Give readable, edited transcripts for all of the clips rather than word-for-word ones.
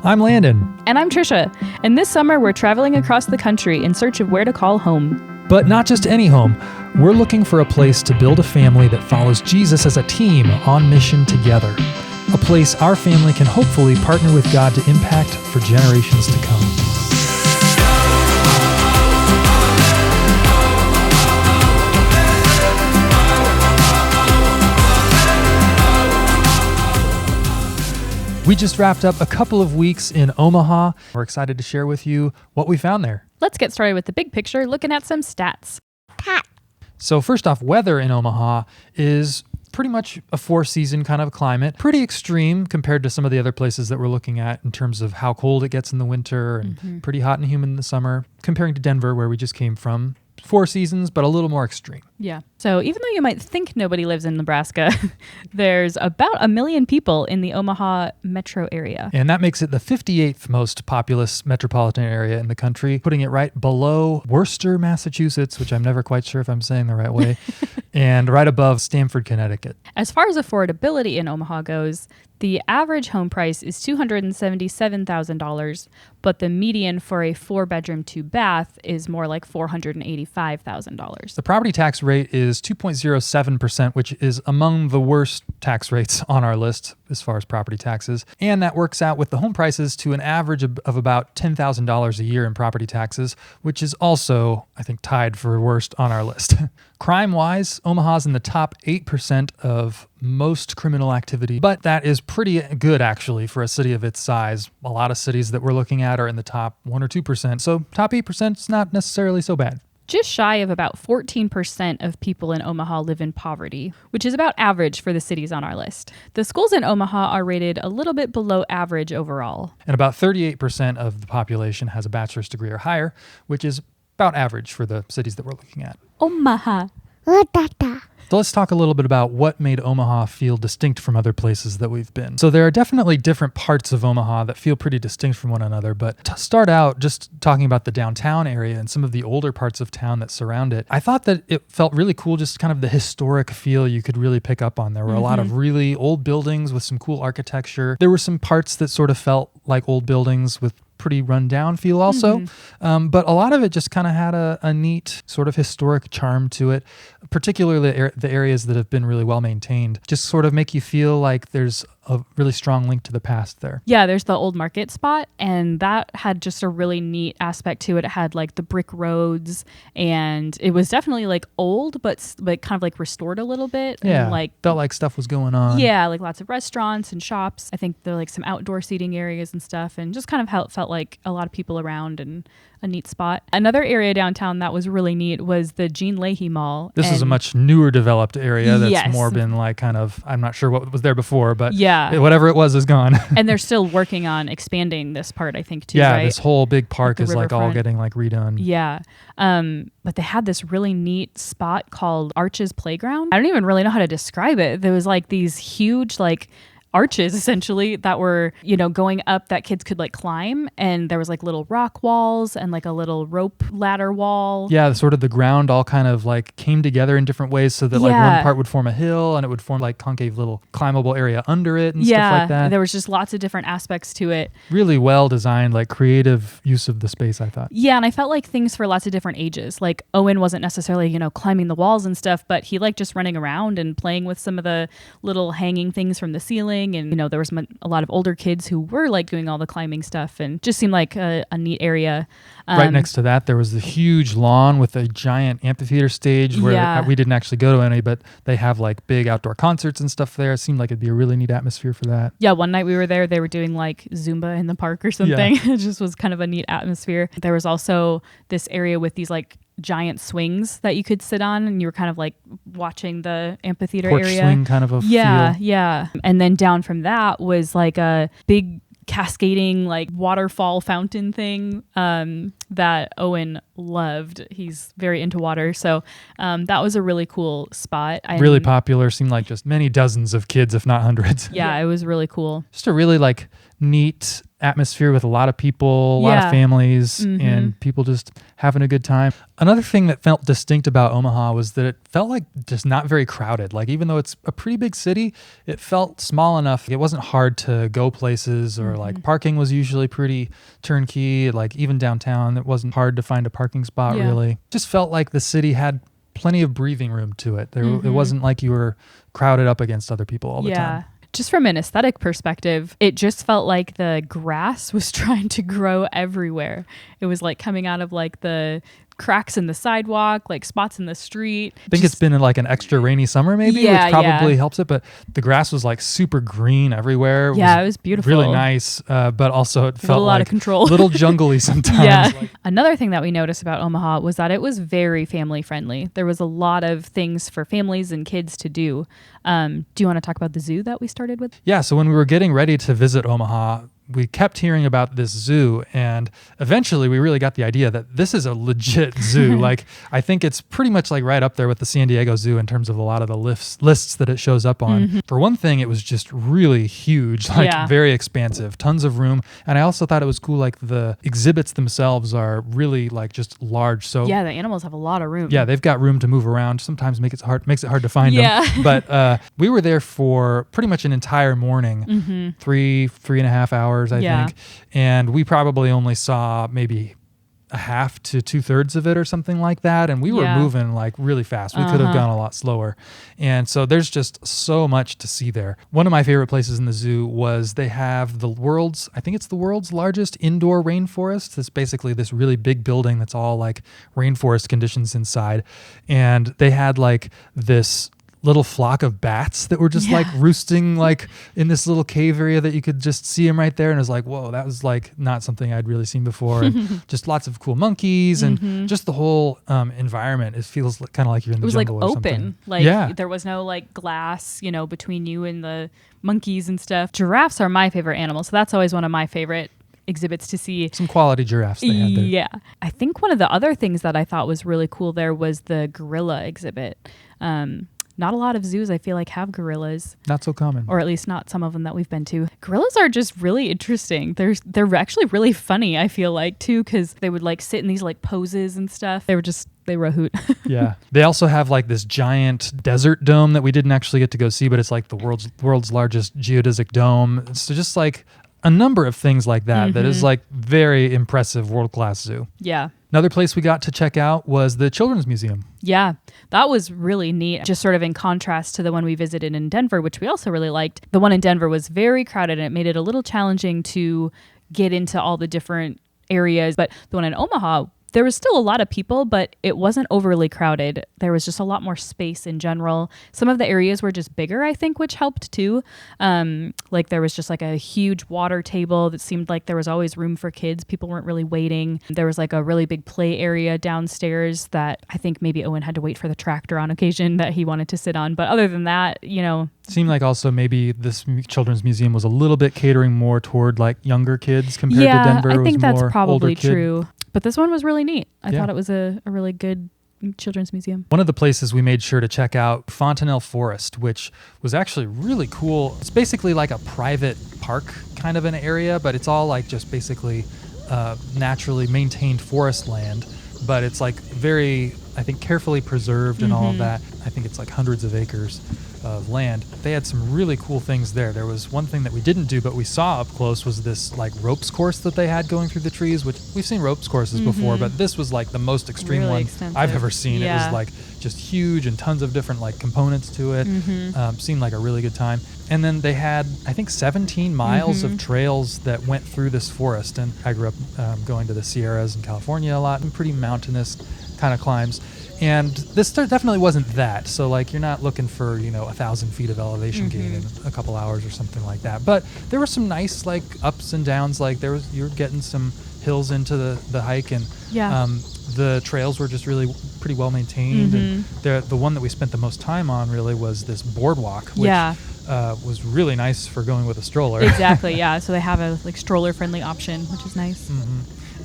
I'm Landon. And I'm Trisha. And this summer, we're traveling across the country in search of where to call home. But not just any home. We're looking for a place to build a family that follows Jesus as a team on mission together. A place our family can hopefully partner with God to impact for generations to come. We just wrapped up a couple of weeks in Omaha. We're excited to share with you what we found there. Let's get started with the big picture, looking at some stats. So first off, weather in Omaha is pretty much a four-season kind of climate. Pretty extreme compared to some of the other places that we're looking at in terms of how cold it gets in the winter and pretty hot and humid in the summer, comparing to Denver, where we just came from. 4 seasons, but a little more extreme. Yeah. So even though you might think nobody lives in Nebraska, there's about 1 million people in the Omaha metro area. And that makes it the 58th most populous metropolitan area in the country, putting it right below Worcester, Massachusetts, which I'm never quite sure if I'm saying the right way, and right above Stamford, Connecticut. As far as affordability in Omaha goes, the average home price is $277,000, but the median for a 4-bedroom, 2-bath is more like $485,000. The property tax rate is 2.07%, which is among the worst tax rates on our list as far as property taxes. And that works out with the home prices to an average of about $10,000 a year in property taxes, which is also, I think, tied for worst on our list. Crime-wise, Omaha's in the top 8% of most criminal activity, but that is pretty good actually for a city of its size. A lot of cities that we're looking at are in the top 1 or 2%, so top 8% is not necessarily so bad. Just shy of about 14% of people in Omaha live in poverty, which is about average for the cities on our list. The schools in Omaha are rated a little bit below average overall. And about 38% of the population has a bachelor's degree or higher, which is about average for the cities that we're looking at. Omaha. So let's talk a little bit about what made Omaha feel distinct from other places that we've been. So there are definitely different parts of Omaha that feel pretty distinct from one another, but to start out just talking about the downtown area and some of the older parts of town that surround it, I thought that it felt really cool, just kind of the historic feel you could really pick up on. There were a lot of really old buildings with some cool architecture. There were some parts that sort of felt like old buildings with pretty rundown feel also, but a lot of it just kind of had a neat sort of historic charm to it, particularly the areas that have been really well maintained, just sort of make you feel like there's a really strong link to the past there. Yeah, there's the old market spot, and that had just a really neat aspect to it. It had like the brick roads, and it was definitely like old, but kind of like restored a little bit. Yeah, and like felt like stuff was going on. Yeah, like lots of restaurants and shops. I think there are like some outdoor seating areas and stuff, and just kind of how it felt like a lot of people around and a neat spot. Another area downtown that was really neat was the Jean Leahy Mall. This is a much newer developed area that's more been like kind of, I'm not sure what was there before, but whatever it was is gone. And they're still working on expanding this part, I think, too, yeah, right? this whole big park is like all getting like redone. Yeah. But they had this really neat spot called Arches Playground. I don't even really know how to describe it. There was like these huge like arches essentially that were, going up that kids could like climb, and there was like little rock walls and like a little rope ladder wall. Yeah, sort of the ground all kind of like came together in different ways so that like one part would form a hill and it would form like concave little climbable area under it and stuff like that. There was just lots of different aspects to it. Really well designed, like creative use of the space, I thought. Yeah, and I felt like things for lots of different ages. Like Owen wasn't necessarily, climbing the walls and stuff, but he liked just running around and playing with some of the little hanging things from the ceiling. And, there was a lot of older kids who were like doing all the climbing stuff, and just seemed like a neat area. Right next to that, there was the huge lawn with a giant amphitheater stage where we didn't actually go to any, but they have like big outdoor concerts and stuff there. It seemed like it'd be a really neat atmosphere for that. Yeah, one night we were there, they were doing like Zumba in the park or something. Yeah. It just was kind of a neat atmosphere. There was also this area with these like giant swings that you could sit on, and you were kind of like watching the amphitheater porch area. Swing kind of a feel. Yeah. And then down from that was like a big cascading like waterfall fountain thing that Owen loved. He's very into water, so that was a really cool spot. Really popular. Seemed like just many dozens of kids, if not hundreds. Yeah, it was really cool. Just a really like neat atmosphere with a lot of people, a lot of families, and people just having a good time. Another thing that felt distinct about Omaha was that it felt like just not very crowded. Like, even though it's a pretty big city, it felt small enough. It wasn't hard to go places, or like parking was usually pretty turnkey. Like, even downtown, it wasn't hard to find a parking spot really. Just felt like the city had plenty of breathing room to it. It wasn't like you were crowded up against other people all the time. Just from an aesthetic perspective, it just felt like the grass was trying to grow everywhere. It was like coming out of like the cracks in the sidewalk, like spots in the street. I think it's been like an extra rainy summer maybe, which probably helps it, but the grass was like super green everywhere. It was beautiful. Really nice, but also it felt a lot like of control. A little jungly sometimes. Like, another thing that we noticed about Omaha was that it was very family friendly. There was a lot of things for families and kids to do. Do you want to talk about the zoo that we started with? Yeah, so when we were getting ready to visit Omaha, we kept hearing about this zoo, and eventually we really got the idea that this is a legit zoo. Like, I think it's pretty much like right up there with the San Diego Zoo in terms of a lot of the lists that it shows up on. For one thing, it was just really huge, like very expansive, tons of room. And I also thought it was cool, like the exhibits themselves are really like just large. So the animals have a lot of room. Yeah, they've got room to move around. Sometimes makes it hard to find them. But we were there for pretty much an entire morning, 3.5 hours. I think. And we probably only saw maybe a half to 2/3 of it or something like that. And we were moving like really fast. We could have gone a lot slower. And so there's just so much to see there. One of my favorite places in the zoo was they have I think it's the world's largest indoor rainforest. It's basically this really big building that's all like rainforest conditions inside. And they had like this little flock of bats that were just like roosting like in this little cave area that you could just see them right there. And it was like, whoa, that was like not something I'd really seen before. And just lots of cool monkeys and just the whole environment. It feels kind of like you're in the jungle or something. It was like open. Like there was no like glass, between you and the monkeys and stuff. Giraffes are my favorite animal. So that's always one of my favorite exhibits to see. Some quality giraffes they had there. Yeah. I think one of the other things that I thought was really cool there was the gorilla exhibit. Not a lot of zoos, I feel like, have gorillas. Not so common. Or at least not some of them that we've been to. Gorillas are just really interesting. They're actually really funny, I feel like, too, because they would like sit in these like poses and stuff. They were a hoot. Yeah. They also have like this giant desert dome that we didn't actually get to go see, but it's like the world's largest geodesic dome. So just like a number of things like that that is like very impressive world-class zoo. Yeah. Another place we got to check out was the Children's Museum. Yeah, that was really neat. Just sort of in contrast to the one we visited in Denver, which we also really liked. The one in Denver was very crowded and it made it a little challenging to get into all the different areas. But the one in Omaha, there was still a lot of people, but it wasn't overly crowded. There was just a lot more space in general. Some of the areas were just bigger, I think, which helped too. Like there was just like a huge water table that seemed like there was always room for kids. People weren't really waiting. There was like a really big play area downstairs that I think maybe Owen had to wait for the tractor on occasion that he wanted to sit on. But other than that, seemed like also maybe this children's museum was a little bit catering more toward like younger kids compared to Denver. I think that's more probably true. But this one was really neat. I thought it was a really good children's museum. One of the places we made sure to check out, Fontanelle Forest, which was actually really cool. It's basically like a private park kind of an area, but it's all like just basically naturally maintained forest land. But it's like very, I think, carefully preserved and all of that. I think it's like hundreds of acres of land. They had some really cool things there. There was one thing that we didn't do, but we saw up close was this like ropes course that they had going through the trees, which we've seen ropes courses before, but this was like the most extreme really one extensive. I've ever seen. It was like just huge and tons of different like components to it. Seemed like a really good time. And then they had, I think, 17 miles of trails that went through this forest. And I grew up going to the Sierras in California a lot and pretty mountainous kind of climbs. And this definitely wasn't that. So like you're not looking for, 1,000 feet of elevation gain in a couple hours or something like that. But there were some nice like ups and downs. Like you're getting some hills into the hike, and the trails were just really pretty well maintained. And the one that we spent the most time on really was this boardwalk, which was really nice for going with a stroller. Exactly. Yeah. So they have a like stroller friendly option, which is nice.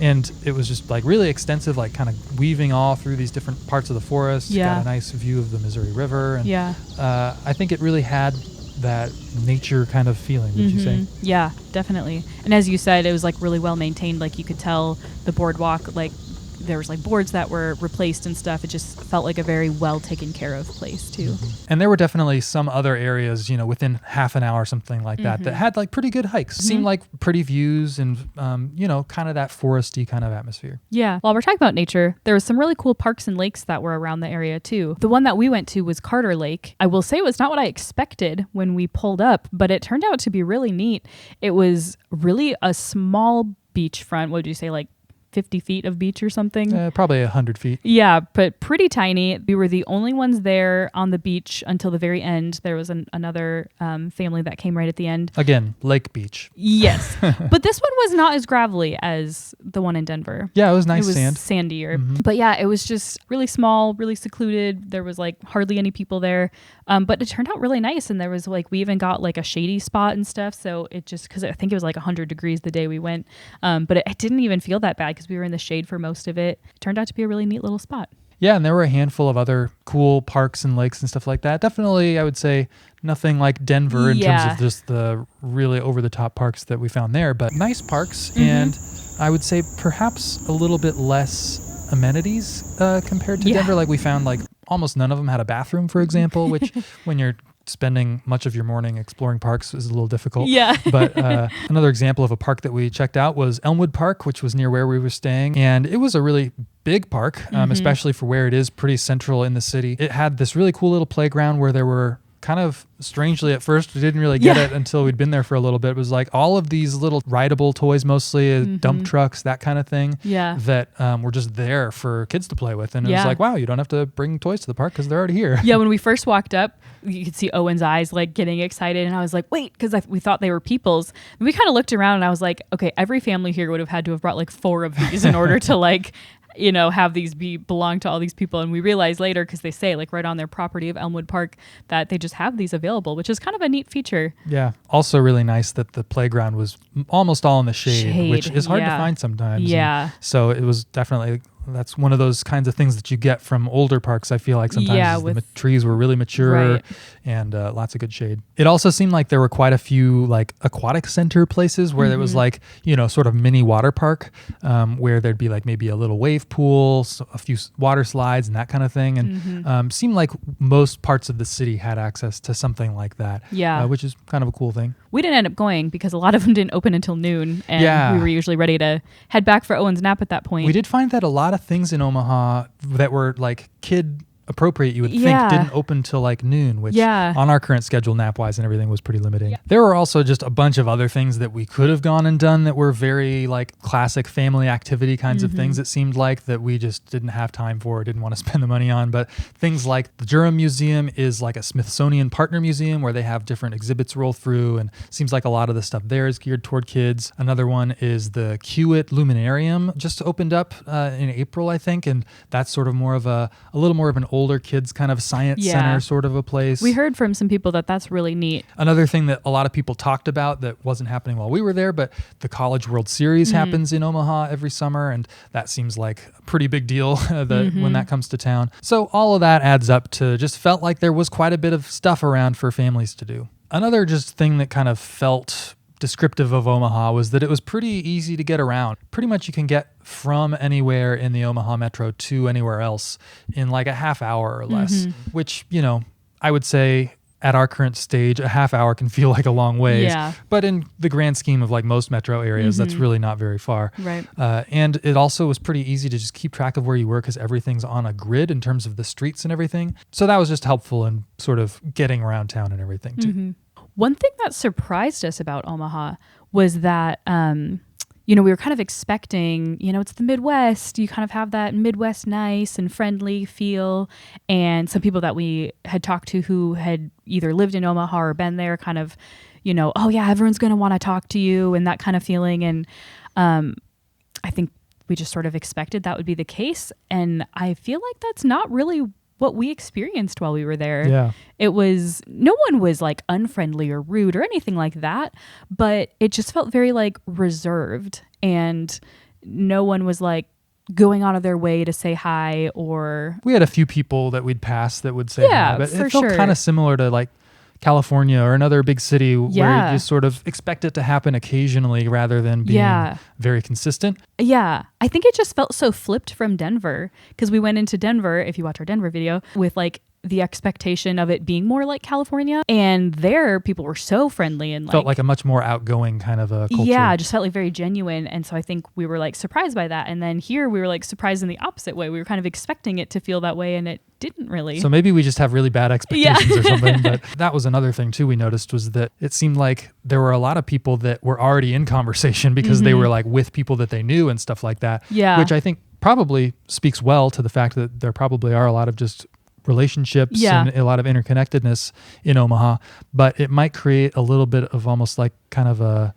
And it was just like really extensive, like kind of weaving all through these different parts of the forest. Got a nice view of the Missouri River. And I think it really had that nature kind of feeling, would you say? Yeah, definitely. And as you said, it was like really well maintained. Like you could tell the boardwalk, like there was like boards that were replaced and stuff. It just felt like a very well taken care of place too. And there were definitely some other areas, within half an hour, something like that had like pretty good hikes. Seemed like pretty views and, kind of that foresty kind of atmosphere. Yeah. While we're talking about nature, there was some really cool parks and lakes that were around the area too. The one that we went to was Carter Lake. I will say it was not what I expected when we pulled up, but it turned out to be really neat. It was really a small beachfront. What would you say, like 50 feet of beach or something? Probably 100 feet. Yeah, but pretty tiny. We were the only ones there on the beach until the very end. There was another family that came right at the end. Again, Lake Beach. Yes. But this one was not as gravelly as the one in Denver. Yeah, it was nice sand. sand. Sandier. But yeah, it was just really small, really secluded. There was like hardly any people there. But it turned out really nice. And there was like, we even got like a shady spot and stuff. So it just, because I think it was like 100 degrees the day we went. But it didn't even feel that bad because we were in the shade for most of it. It turned out to be a really neat little spot. Yeah, and there were a handful of other cool parks and lakes and stuff like that. Definitely, I would say, nothing like Denver in terms of just the really over-the-top parks that we found there, but nice parks, and I would say perhaps a little bit less amenities compared to Denver. Like we found like almost none of them had a bathroom, for example, which when you're spending much of your morning exploring parks is a little difficult. Yeah. But another example of a park that we checked out was Elmwood Park, which was near where we were staying. And it was a really big park, especially for where it is pretty central in the city. It had this really cool little playground where there were kind of strangely at first, we didn't really get it until we'd been there for a little bit. It was like all of these little rideable toys, mostly dump trucks, that kind of thing, that were just there for kids to play with. And it was like, wow, you don't have to bring toys to the park because they're already here. Yeah, when we first walked up, you could see Owen's eyes like getting excited. And I was like, wait, because we thought they were people's. And we kind of looked around and I was like, okay, every family here would have had to have brought like 4 of these in order to like have these belong to all these people. And we realized later, because they say like right on their property of Elmwood Park, that they just have these available, which is kind of a neat feature. Yeah. Also really nice that the playground was almost all in the shade. Which is hard to find sometimes. Yeah. And so it was definitely, that's one of those kinds of things that you get from older parks. I feel like sometimes the trees were really mature and lots of good shade. It also seemed like there were quite a few like aquatic center places where there was like, sort of mini water park where there'd be like maybe a little wave pool, a few water slides and that kind of thing. And seemed like most parts of the city had access to something like that, which is kind of a cool thing. We didn't end up going because a lot of them didn't open until noon, and we were usually ready to head back for Owen's nap at that point. We did find that a lot of things in Omaha that were like kid appropriate, you would think, didn't open till like noon, which on our current schedule, nap wise and everything, was pretty limiting. There were also just a bunch of other things that we could have gone and done that were very like classic family activity kinds of things, it seemed like, that we just didn't have time for, didn't want to spend the money on. But things like the Durham Museum is like a Smithsonian partner museum where they have different exhibits roll through, and seems like a lot of the stuff there is geared toward kids. Another one is the Kiewit Luminarium, just opened up in April, I think, and that's sort of more of a little more of an older kids kind of science center sort of a place. We heard from some people that that's really neat. Another thing that a lot of people talked about that wasn't happening while we were there, but the College World Series happens in Omaha every summer, and that seems like a pretty big deal when that comes to town. So all of that adds up to just felt like there was quite a bit of stuff around for families to do. Another just thing that kind of felt descriptive of Omaha was that it was pretty easy to get around. Pretty much you can get from anywhere in the Omaha Metro to anywhere else in like a half hour or less, which, I would say at our current stage, a half hour can feel like a long ways. Yeah. But in the grand scheme of like most metro areas, that's really not very far. Right. And it also was pretty easy to just keep track of where you were because everything's on a grid in terms of the streets and everything. So that was just helpful in sort of getting around town and everything too. One thing that surprised us about Omaha was that, we were kind of expecting, it's the Midwest. You kind of have that Midwest nice and friendly feel. And some people that we had talked to who had either lived in Omaha or been there kind of, oh yeah, everyone's going to want to talk to you and that kind of feeling. And I think we just sort of expected that would be the case. And I feel like that's not really what we experienced while we were there. Yeah. No one was like unfriendly or rude or anything like that, but it just felt very like reserved, and no one was like going out of their way to say hi. Or we had a few people that we'd pass that would say hi, but it felt kind of similar to like California or another big city where Yeah. you sort of expect it to happen occasionally rather than being Yeah. very consistent. Yeah, I think it just felt so flipped from Denver because we went into Denver, if you watch our Denver video, with like the expectation of it being more like California. And there, people were so friendly and Felt like a much more outgoing kind of a culture. yeah, just felt like very genuine. And so I think we were like surprised by that. And then here we were like surprised in the opposite way. We were kind of expecting it to feel that way and it didn't really. So maybe we just have really bad expectations or something. But that was another thing too we noticed was that it seemed like there were a lot of people that were already in conversation because they were like with people that they knew and stuff like that. Yeah. Which I think probably speaks well to the fact that there probably are a lot of just relationships and a lot of interconnectedness in Omaha, but it might create a little bit of almost like kind of a,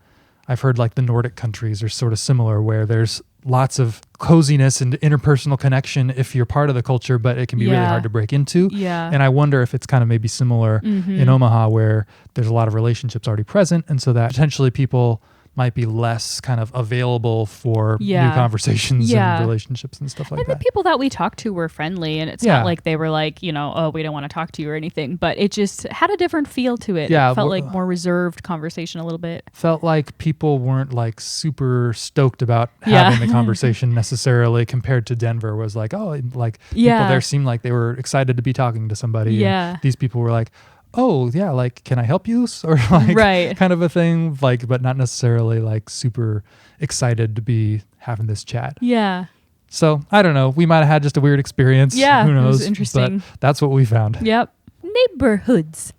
I've heard like the Nordic countries are sort of similar where there's lots of coziness and interpersonal connection if you're part of the culture, but it can be really hard to break into. Yeah. And I wonder if it's kind of maybe similar in Omaha where there's a lot of relationships already present. And so that potentially people might be less kind of available for new conversations and relationships and stuff like that. And the people that we talked to were friendly, and it's not like they were like, you know, oh, we don't want to talk to you or anything, but it just had a different feel to it. Yeah, it felt like more reserved conversation a little bit. Felt like people weren't like super stoked about having the conversation necessarily compared to Denver was like, oh, like people there seemed like they were excited to be talking to somebody. Yeah. And these people were like, oh yeah, like, can I help you? Or like kind of a thing, like, but not necessarily like super excited to be having this chat. Yeah. So I don't know. We might have had just a weird experience. Yeah. Who knows? It was interesting. But that's what we found. Yep. Neighborhoods.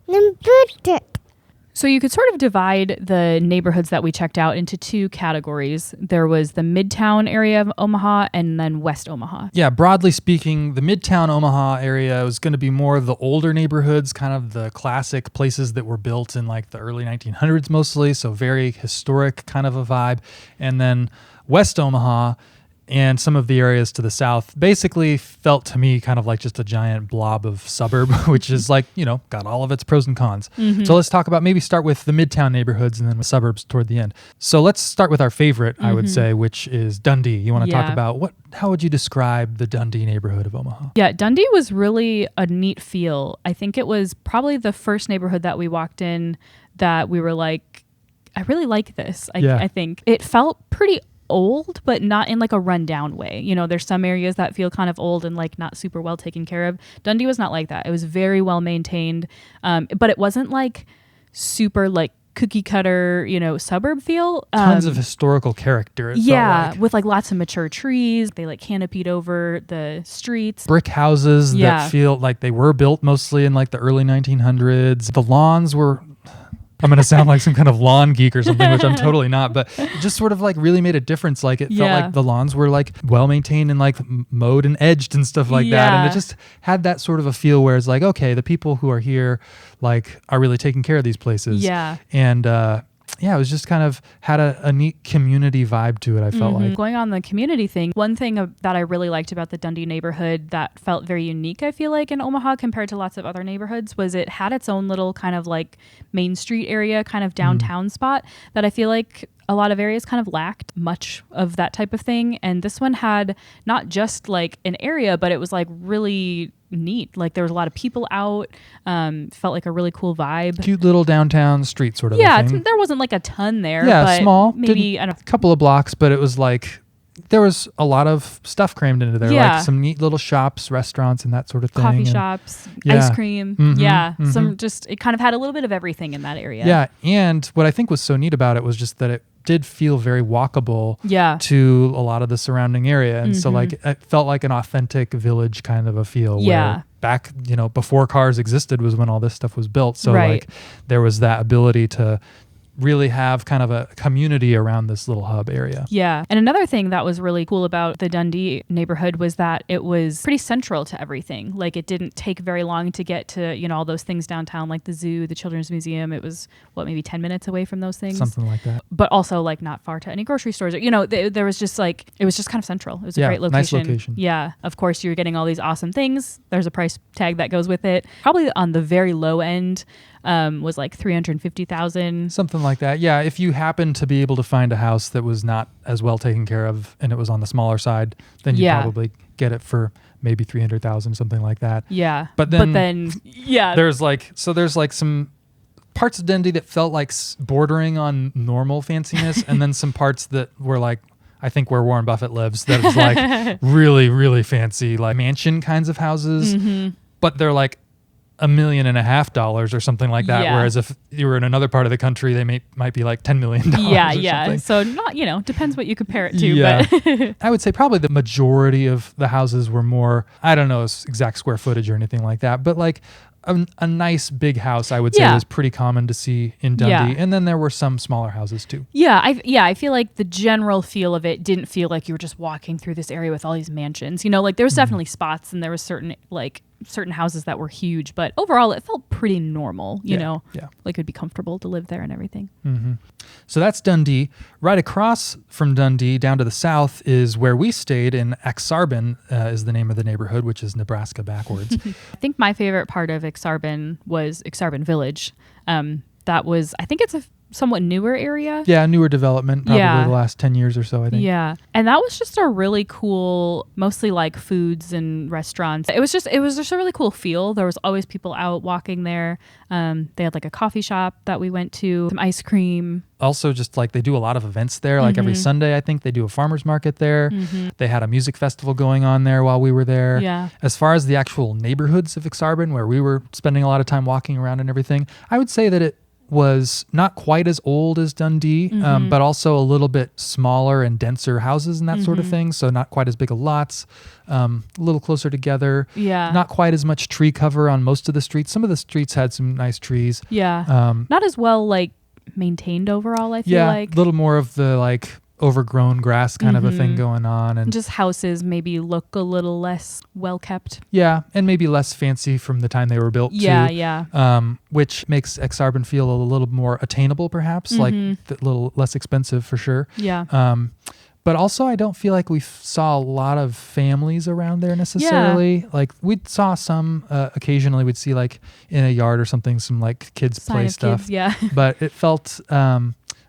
So you could sort of divide the neighborhoods that we checked out into two categories. There was the Midtown area of Omaha and then West Omaha. Yeah, broadly speaking, the Midtown Omaha area was going to be more of the older neighborhoods, kind of the classic places that were built in like the early 1900s mostly, so very historic kind of a vibe. And then West Omaha and some of the areas to the south basically felt to me kind of like just a giant blob of suburb, which is like, you know, got all of its pros and cons. So let's talk about, maybe start with the Midtown neighborhoods and then the suburbs toward the end. So let's start with our favorite, I would say, which is Dundee. You want to talk about how would you describe the Dundee neighborhood of Omaha? Yeah, Dundee was really a neat feel. I think it was probably the first neighborhood that we walked in that we were like, I really like this. I think it felt pretty old, but not in like a rundown way. You know, there's some areas that feel kind of old and like not super well taken care of. Dundee was not like that. It was very well maintained, but it wasn't like super like cookie cutter, you know, suburb feel. Tons of historical character. With like lots of mature trees. They like canopied over the streets. Brick houses that feel like they were built mostly in like the early 1900s. The lawns were, I'm going to sound like some kind of lawn geek or something, which I'm totally not, but it just sort of like really made a difference. Like it felt like the lawns were like well maintained and like mowed and edged and stuff like that. And it just had that sort of a feel where it's like, okay, the people who are here like are really taking care of these places. Yeah. And it was just kind of had a neat community vibe to it, I felt like. Going on the community thing, one thing that I really liked about the Dundee neighborhood that felt very unique, I feel like, in Omaha compared to lots of other neighborhoods was it had its own little kind of like Main Street area, kind of downtown spot that I feel like a lot of areas kind of lacked much of that type of thing. And this one had not just like an area, but it was like really neat. Like there was a lot of people out, felt like a really cool vibe. Cute little downtown street sort of thing. There wasn't like a ton there. Yeah, but small. Maybe a couple of blocks, but it was like there was a lot of stuff crammed into there, like some neat little shops, restaurants, and that sort of thing. Coffee shops, ice cream. Some just, it kind of had a little bit of everything in that area. Yeah, and what I think was so neat about it was just that it did feel very walkable to a lot of the surrounding area. And so like it felt like an authentic village kind of a feel where back, you know, before cars existed was when all this stuff was built. So like there was that ability to really have kind of a community around this little hub area. Yeah. And another thing that was really cool about the Dundee neighborhood was that it was pretty central to everything. Like it didn't take very long to get to, you know, all those things downtown, like the zoo, the children's museum. It was maybe 10 minutes away from those things. Something like that. But also like not far to any grocery stores. You know, there was just like, it was just kind of central. It was a great location. Nice location. Yeah. Of course, you're getting all these awesome things. There's a price tag that goes with it. Probably on the very low end, was like $350,000. Something like that. Yeah. If you happen to be able to find a house that was not as well taken care of and it was on the smaller side, then you probably get it for maybe $300,000, something like that. Yeah. But then there's like some parts of Dundee that felt like bordering on normal fanciness, and then some parts that were like, I think where Warren Buffett lives, that is like really, really fancy, like mansion kinds of houses, but they're like $1.5 million or something like that. Yeah. Whereas if you were in another part of the country, they might be like $10 million. Yeah. Something. So not, depends what you compare it to. Yeah. But I would say probably the majority of the houses were more, I don't know exact square footage or anything like that, but like a nice big house, I would say, was pretty common to see in Dundee. Yeah. And then there were some smaller houses too. Yeah, I feel like the general feel of it didn't feel like you were just walking through this area with all these mansions. Like there was definitely spots and there was certain houses that were huge, but overall it felt pretty normal, you know? Yeah. Like it'd be comfortable to live there and everything. Mm-hmm. So that's Dundee. Right across from Dundee, down to the south, is where we stayed in Exarban, is the name of the neighborhood, which is Nebraska backwards. I think my favorite part of Exarban was Exarban Village. That was, I think it's a somewhat newer area. Yeah, newer development, probably the last 10 years or so, I think. Yeah. And that was just a really cool, mostly like foods and restaurants. It was just a really cool feel. There was always people out walking there. They had like a coffee shop that we went to, some ice cream. Also, just like they do a lot of events there. Like every Sunday, I think they do a farmer's market there. They had a music festival going on there while we were there. Yeah. As far as the actual neighborhoods of Exarban, where we were spending a lot of time walking around and everything, I would say that it was not quite as old as Dundee, but also a little bit smaller and denser houses and that sort of thing. So not quite as big of lots, a little closer together. Yeah. Not quite as much tree cover on most of the streets. Some of the streets had some nice trees. Yeah. Not as well like maintained overall, I feel like. Yeah, a little more of the like overgrown grass kind of a thing going on, and just houses maybe look a little less well kept. Yeah, and maybe less fancy from the time they were built too. Which makes Exarban feel a little more attainable, perhaps, like a little less expensive for sure. Yeah. But also, I don't feel like we saw a lot of families around there necessarily. Yeah. Like we saw some occasionally. We'd see like in a yard or something, some like kids play stuff. Kids, yeah. But it felt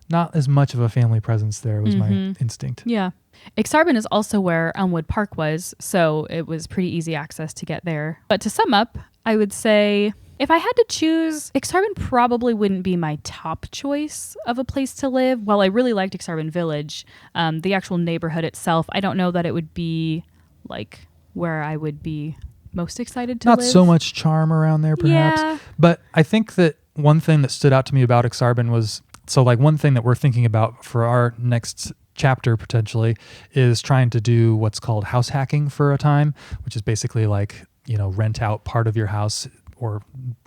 not as much of a family presence there was my instinct. Yeah. Exarban is also where Elmwood Park was, so it was pretty easy access to get there. But to sum up, I would say if I had to choose, Exarban probably wouldn't be my top choice of a place to live. While I really liked Exarban Village, the actual neighborhood itself, I don't know that it would be like where I would be most excited to live. Not so much charm around there, perhaps. Yeah. But I think that one thing that stood out to me about Exarban was, so like one thing that we're thinking about for our next chapter potentially is trying to do what's called house hacking for a time, which is basically like, rent out part of your house or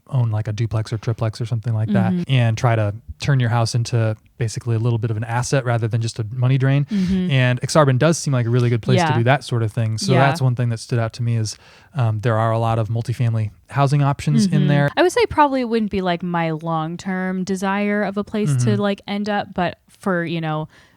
own like a duplex or triplex or something like that, and try to turn your house into basically a little bit of an asset rather than just a money drain. And Exarban does seem like a really good place to do that sort of thing. So that's one thing that stood out to me is there are a lot of multifamily housing options in there. I would say probably it wouldn't be like my long-term desire of a place to like end up, but for,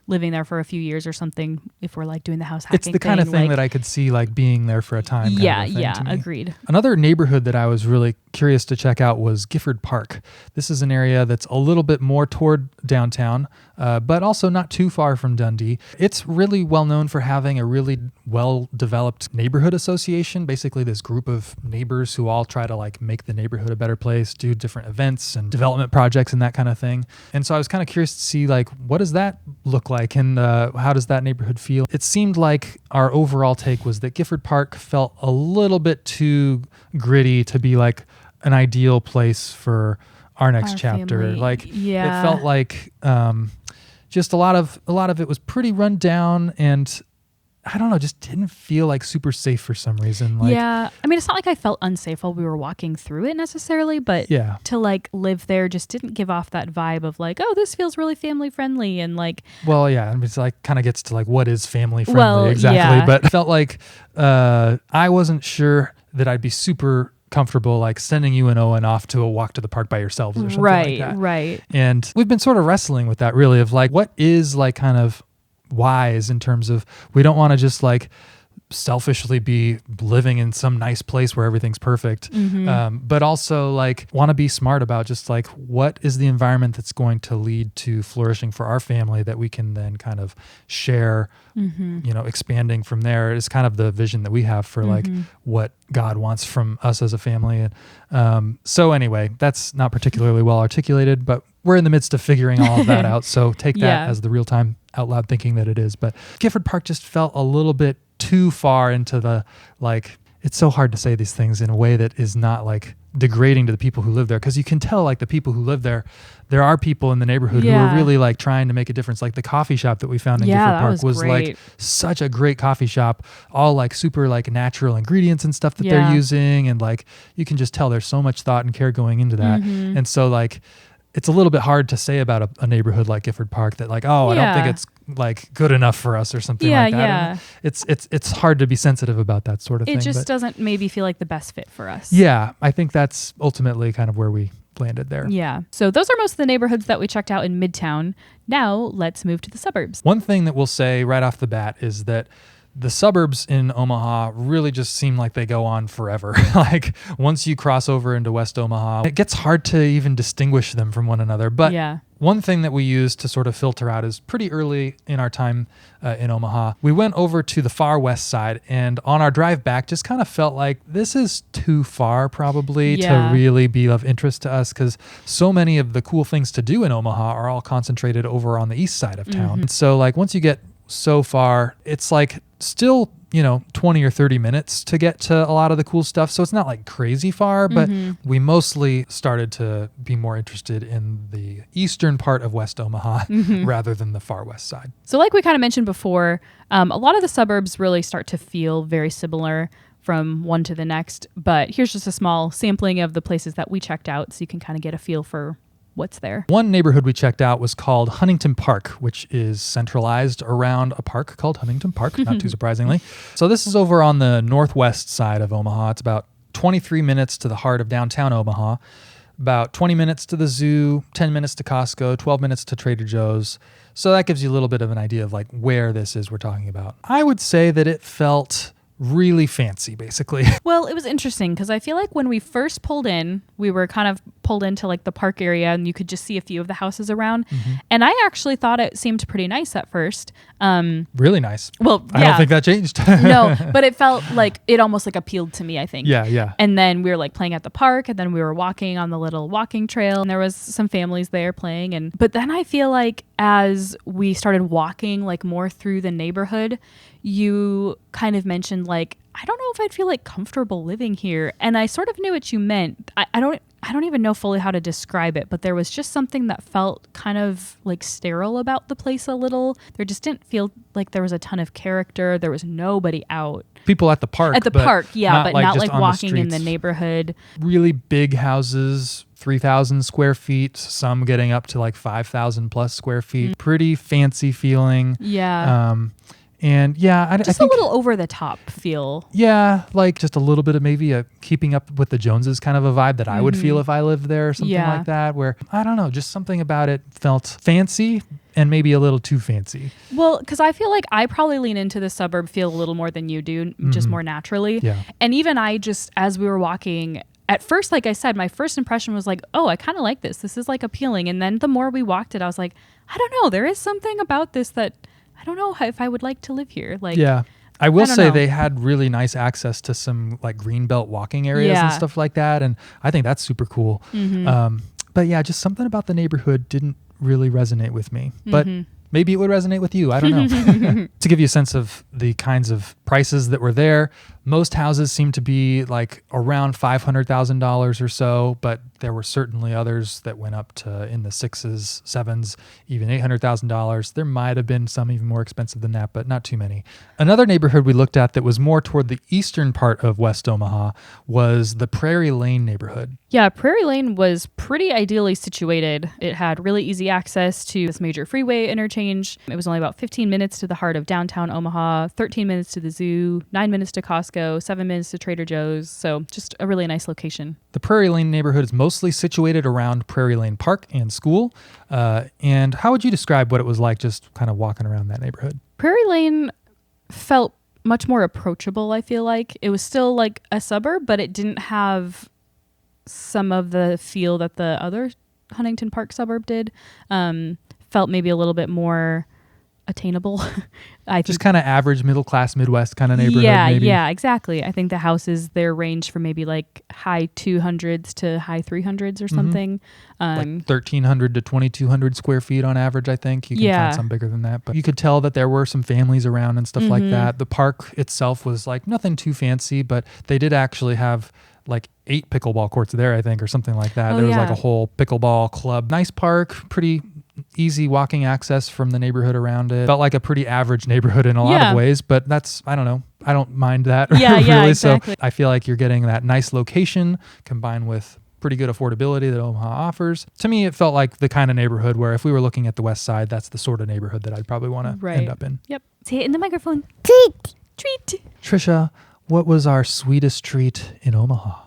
living there for a few years or something, if we're like doing the house hacking thing. It's the kind of thing that I could see like being there for a time. Yeah, to agreed. Another neighborhood that I was really curious to check out was Gifford Park. This is an area that's a little bit more toward downtown, but also not too far from Dundee. It's really well known for having a really well-developed neighborhood association, basically this group of neighbors who all try to like make the neighborhood a better place, do different events and development projects and that kind of thing. And so I was kind of curious to see like, what does that look like and how does that neighborhood feel? It seemed like our overall take was that Gifford Park felt a little bit too gritty to be like an ideal place for our next chapter. Family. Like it felt like just a lot of it was pretty run down, and I don't know, just didn't feel like super safe for some reason. Like, yeah. I mean, it's not like I felt unsafe while we were walking through it necessarily, but to like live there just didn't give off that vibe of like, oh, this feels really family friendly and like. Well, yeah. I mean, it's like kind of gets to like, what is family friendly exactly? But it felt like I wasn't sure that I'd be super comfortable like sending you and Owen off to a walk to the park by yourselves or something like that. Right. And we've been sort of wrestling with that really of like, what is like kind of wise in terms of we don't want to just like selfishly be living in some nice place where everything's perfect, but also like want to be smart about just like what is the environment that's going to lead to flourishing for our family that we can then kind of share, expanding from there is kind of the vision that we have for like what God wants from us as a family. And so anyway, that's not particularly well articulated, but we're in the midst of figuring all of that out. So take that as the real time out loud thinking that it is. But Gifford Park just felt a little bit too far into the, like, it's so hard to say these things in a way that is not like degrading to the people who live there. Cause you can tell like the people who live there are people in the neighborhood who are really like trying to make a difference. Like the coffee shop that we found in Gifford Park was like such a great coffee shop, all like super like natural ingredients and stuff that they're using. And like, you can just tell there's so much thought and care going into that. And so like, it's a little bit hard to say about a neighborhood like Gifford Park that like, I don't think it's like good enough for us or something like that. Yeah. It's hard to be sensitive about that sort of thing. It just doesn't maybe feel like the best fit for us. Yeah. I think that's ultimately kind of where we landed there. Yeah. So those are most of the neighborhoods that we checked out in Midtown. Now let's move to the suburbs. One thing that we'll say right off the bat is that the suburbs in Omaha really just seem like they go on forever. Like once you cross over into West Omaha, it gets hard to even distinguish them from one another. But one thing that we use to sort of filter out is pretty early in our time in Omaha, we went over to the far west side, and on our drive back just kind of felt like this is too far probably to really be of interest to us, because so many of the cool things to do in Omaha are all concentrated over on the east side of town. And so like once you get so far, it's like still 20 or 30 minutes to get to a lot of the cool stuff. So it's not like crazy far, but we mostly started to be more interested in the eastern part of West Omaha rather than the far west side. So like we kind of mentioned before, a lot of the suburbs really start to feel very similar from one to the next. But here's just a small sampling of the places that we checked out so you can kind of get a feel for what's there. One neighborhood we checked out was called Huntington Park, which is centralized around a park called Huntington Park, not too surprisingly. So this is over on the northwest side of Omaha. It's about 23 minutes to the heart of downtown Omaha, about 20 minutes to the zoo, 10 minutes to Costco, 12 minutes to Trader Joe's. So that gives you a little bit of an idea of like where this is we're talking about. I would say that it felt really fancy, basically. Well, it was interesting because I feel like when we first pulled in, we were kind of pulled into like the park area and you could just see a few of the houses around. And I actually thought it seemed pretty nice at first. Really nice. Well, I don't think that changed. No, but it felt like it almost like appealed to me, I think. Yeah. And then we were like playing at the park, and then we were walking on the little walking trail, and there was some families there playing. But then I feel like as we started walking like more through the neighborhood, you kind of mentioned like, I don't know if I'd feel like comfortable living here. And I sort of knew what you meant. I don't even know fully how to describe it, but there was just something that felt kind of like sterile about the place a little. There just didn't feel like there was a ton of character. There was nobody out. People at the park. At the park, yeah, but not like on walking in the neighborhood. Really big houses, 3,000 square feet, some getting up to like 5,000 plus square feet. Pretty fancy feeling. Yeah. And yeah, I think a little over the top feel. Yeah, like just a little bit of maybe a keeping up with the Joneses kind of a vibe that I would feel if I lived there or something like that, where I don't know, just something about it felt fancy and maybe a little too fancy. Well, because I feel like I probably lean into the suburb feel a little more than you do, just more naturally. Yeah. And even I just, as we were walking, at first, like I said, my first impression was like, oh, I kind of like this. This is like appealing. And then the more we walked it, I was like, I don't know. There is something about this that I don't know if I would like to live here. Like, yeah. I will say they had really nice access to some like greenbelt walking areas and stuff like that. And I think that's super cool. But yeah, just something about the neighborhood didn't really resonate with me. But maybe it would resonate with you. I don't know. To give you a sense of the kinds of prices that were there, most houses seem to be like around $500,000 or so, but there were certainly others that went up to in the sixes, sevens, even $800,000. There might have been some even more expensive than that, but not too many. Another neighborhood we looked at that was more toward the eastern part of West Omaha was the Prairie Lane neighborhood. Yeah, Prairie Lane was pretty ideally situated. It had really easy access to this major freeway interchange. It was only about 15 minutes to the heart of downtown Omaha, 13 minutes to the zoo, 9 minutes to Costco, 7 minutes to Trader Joe's. So just a really nice location. The Prairie Lane neighborhood is mostly situated around Prairie Lane Park and school. And how would you describe what it was like just kind of walking around that neighborhood? Prairie Lane felt much more approachable, I feel like. It was still like a suburb, but it didn't have some of the feel that the other Huntington Park suburb did. Felt maybe a little bit more attainable. Just kind of average middle class Midwest kind of neighborhood. Yeah, maybe. yeah, exactly. I think the houses there range from maybe like high 200s to high 300s or something. Like 1,300 to 2,200 square feet on average, I think. You can find some bigger than that. But you could tell that there were some families around and stuff like that. The park itself was like nothing too fancy, but they did actually have like 8 pickleball courts there, I think, or something like that. There was like a whole pickleball club. Nice park, pretty easy walking access from the neighborhood around it. Felt like a pretty average neighborhood in a lot of ways, but that's, I don't know. I don't mind that really. Exactly. So I feel like you're getting that nice location combined with pretty good affordability that Omaha offers. To me, it felt like the kind of neighborhood where if we were looking at the west side, that's the sort of neighborhood that I'd probably want to end up in. Yep. Say it in the microphone. Treat. Trisha, what was our sweetest treat in Omaha?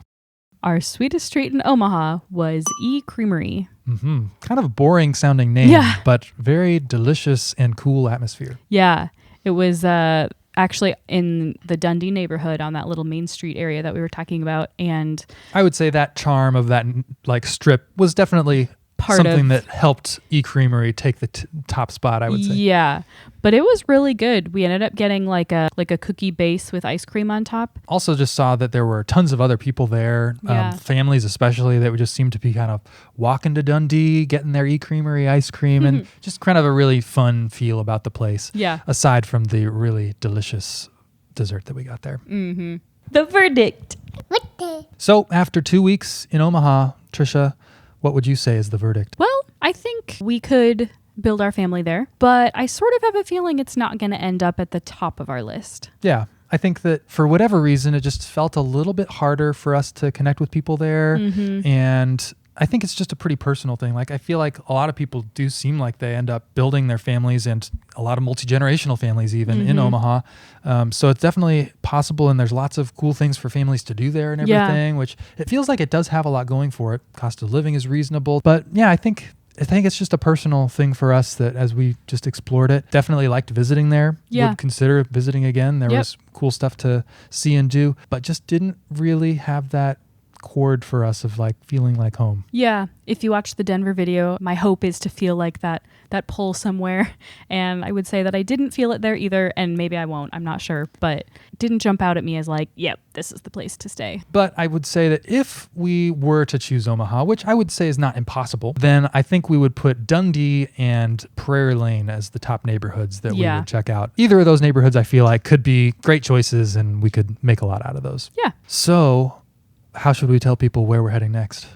Our sweetest treat in Omaha was E Creamery. Kind of a boring sounding name, but very delicious and cool atmosphere. Yeah. It was actually in the Dundee neighborhood on that little Main Street area that we were talking about. And I would say that charm of that like strip was definitely something that helped E Creamery take the top spot, I would say. Yeah, but it was really good. We ended up getting like a cookie base with ice cream on top. Also just saw that there were tons of other people there, families especially, that would just seem to be kind of walking to Dundee, getting their E Creamery ice cream, and just kind of a really fun feel about the place. Yeah. Aside from the really delicious dessert that we got there. The verdict. So after 2 weeks in Omaha, Trisha, what would you say is the verdict? Well, I think we could build our family there, but I sort of have a feeling it's not going to end up at the top of our list. Yeah. I think that for whatever reason, it just felt a little bit harder for us to connect with people there. And I think it's just a pretty personal thing. Like, I feel like a lot of people do seem like they end up building their families, and a lot of multi-generational families even in Omaha. So it's definitely possible, and there's lots of cool things for families to do there and everything, which it feels like it does have a lot going for it. Cost of living is reasonable. But yeah, I think it's just a personal thing for us that as we just explored it, definitely liked visiting there. Would consider visiting again. There was cool stuff to see and do, but just didn't really have that chord for us of like feeling like home. Yeah. If you watch the Denver video, my hope is to feel like that pull somewhere. And I would say that I didn't feel it there either. And maybe I won't, I'm not sure, but it didn't jump out at me as like, yep, this is the place to stay. But I would say that if we were to choose Omaha, which I would say is not impossible, then I think we would put Dundee and Prairie Lane as the top neighborhoods that we would check out. Either of those neighborhoods I feel like could be great choices, and we could make a lot out of those. Yeah. So how should we tell people where we're heading next?